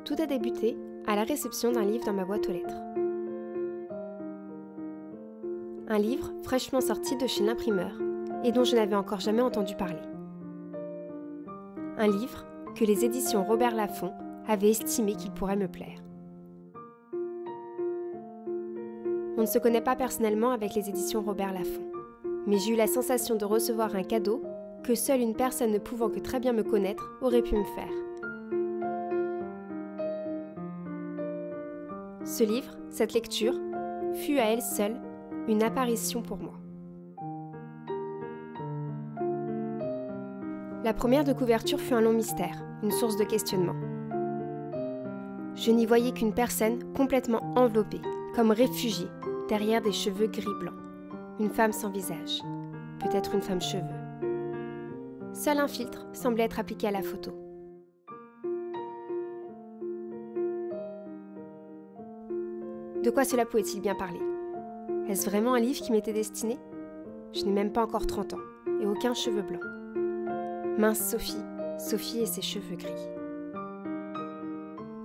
Tout a débuté à la réception d'un livre dans ma boîte aux lettres. Un livre fraîchement sorti de chez l'imprimeur et dont je n'avais encore jamais entendu parler. Un livre que les éditions Robert Laffont avaient estimé qu'il pourrait me plaire. On ne se connaît pas personnellement avec les éditions Robert Laffont, mais j'ai eu la sensation de recevoir un cadeau que seule une personne ne pouvant que très bien me connaître aurait pu me faire. Ce livre, cette lecture, fut à elle seule une apparition pour moi. La première de couverture fut un long mystère, une source de questionnement. Je n'y voyais qu'une personne complètement enveloppée, comme réfugiée, derrière des cheveux gris-blanc. Une femme sans visage, peut-être une femme cheveux. Seul un filtre semblait être appliqué à la photo. De quoi cela pouvait-il bien parler? Est-ce vraiment un livre qui m'était destiné? Je n'ai même pas encore 30 ans, et aucun cheveu blanc. Mince Sophie, Sophie et ses cheveux gris.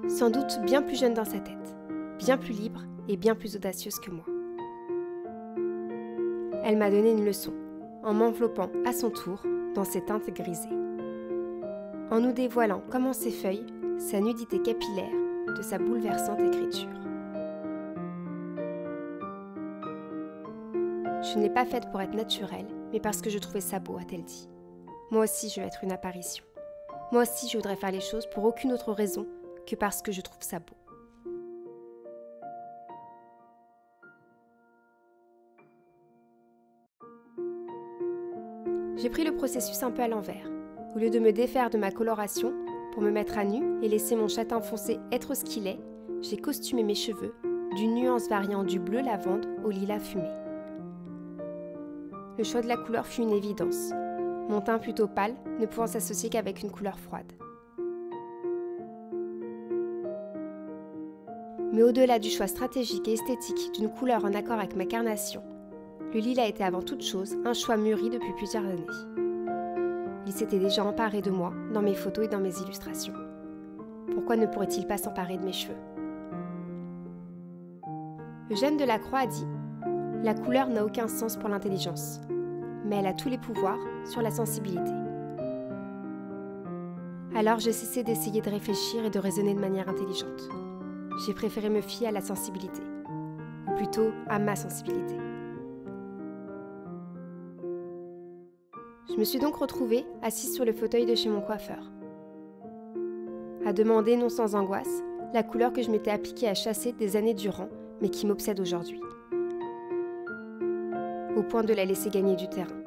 Sans doute bien plus jeune dans sa tête, bien plus libre et bien plus audacieuse que moi. Elle m'a donné une leçon, en m'enveloppant à son tour dans ses teintes grisées. En nous dévoilant, comme en ses feuilles, sa nudité capillaire de sa bouleversante écriture. Je ne l'ai pas faite pour être naturelle, mais parce que je trouvais ça beau, a-t-elle dit. Moi aussi, je veux être une apparition. Moi aussi, je voudrais faire les choses pour aucune autre raison que parce que je trouve ça beau. J'ai pris le processus un peu à l'envers. Au lieu de me défaire de ma coloration pour me mettre à nu et laisser mon châtain foncé être ce qu'il est, j'ai costumé mes cheveux d'une nuance variant du bleu lavande au lilas fumé. Le choix de la couleur fut une évidence, mon teint plutôt pâle ne pouvant s'associer qu'avec une couleur froide. Mais au-delà du choix stratégique et esthétique d'une couleur en accord avec ma carnation, le lilas était avant toute chose un choix mûri depuis plusieurs années. Il s'était déjà emparé de moi dans mes photos et dans mes illustrations. Pourquoi ne pourrait-il pas s'emparer de mes cheveux? Eugène Delacroix a dit « La couleur n'a aucun sens pour l'intelligence, mais elle a tous les pouvoirs sur la sensibilité. » Alors j'ai cessé d'essayer de réfléchir et de raisonner de manière intelligente. J'ai préféré me fier à la sensibilité, ou plutôt à ma sensibilité. Je me suis donc retrouvée assise sur le fauteuil de chez mon coiffeur, à demander non sans angoisse la couleur que je m'étais appliquée à chasser des années durant, mais qui m'obsède aujourd'hui. Au point de la laisser gagner du terrain,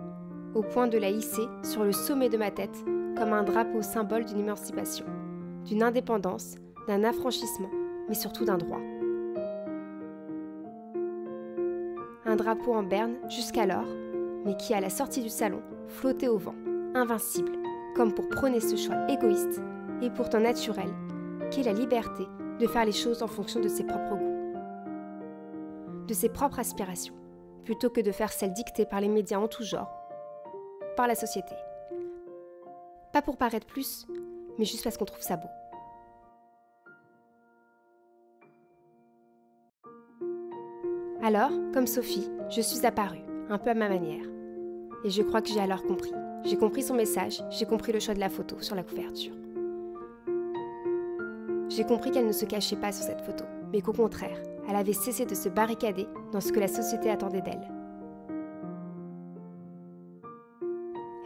au point de la hisser sur le sommet de ma tête comme un drapeau symbole d'une émancipation, d'une indépendance, d'un affranchissement, mais surtout d'un droit. Un drapeau en berne jusqu'alors, mais qui à la sortie du salon flottait au vent, invincible, comme pour prôner ce choix égoïste et pourtant naturel, qu'est la liberté de faire les choses en fonction de ses propres goûts, de ses propres aspirations, plutôt que de faire celles dictées par les médias en tout genre, par la société. Pas pour paraître plus, mais juste parce qu'on trouve ça beau. Alors, comme Sophie, je suis apparue, un peu à ma manière. Et je crois que j'ai alors compris. J'ai compris son message, j'ai compris le choix de la photo sur la couverture. J'ai compris qu'elle ne se cachait pas sur cette photo, mais qu'au contraire, elle avait cessé de se barricader dans ce que la société attendait d'elle.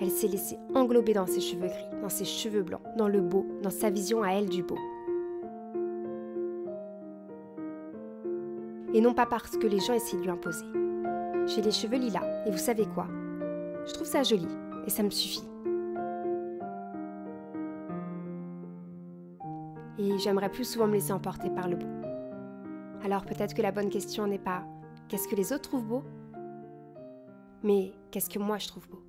Elle s'est laissée englober dans ses cheveux gris, dans ses cheveux blancs, dans le beau, dans sa vision à elle du beau. Et non pas parce que les gens essaient de lui imposer. J'ai les cheveux lilas, et vous savez quoi? Je trouve ça joli, et ça me suffit. Et j'aimerais plus souvent me laisser emporter par le beau. Alors peut-être que la bonne question n'est pas « qu'est-ce que les autres trouvent beau ?» mais « qu'est-ce que moi je trouve beau ?»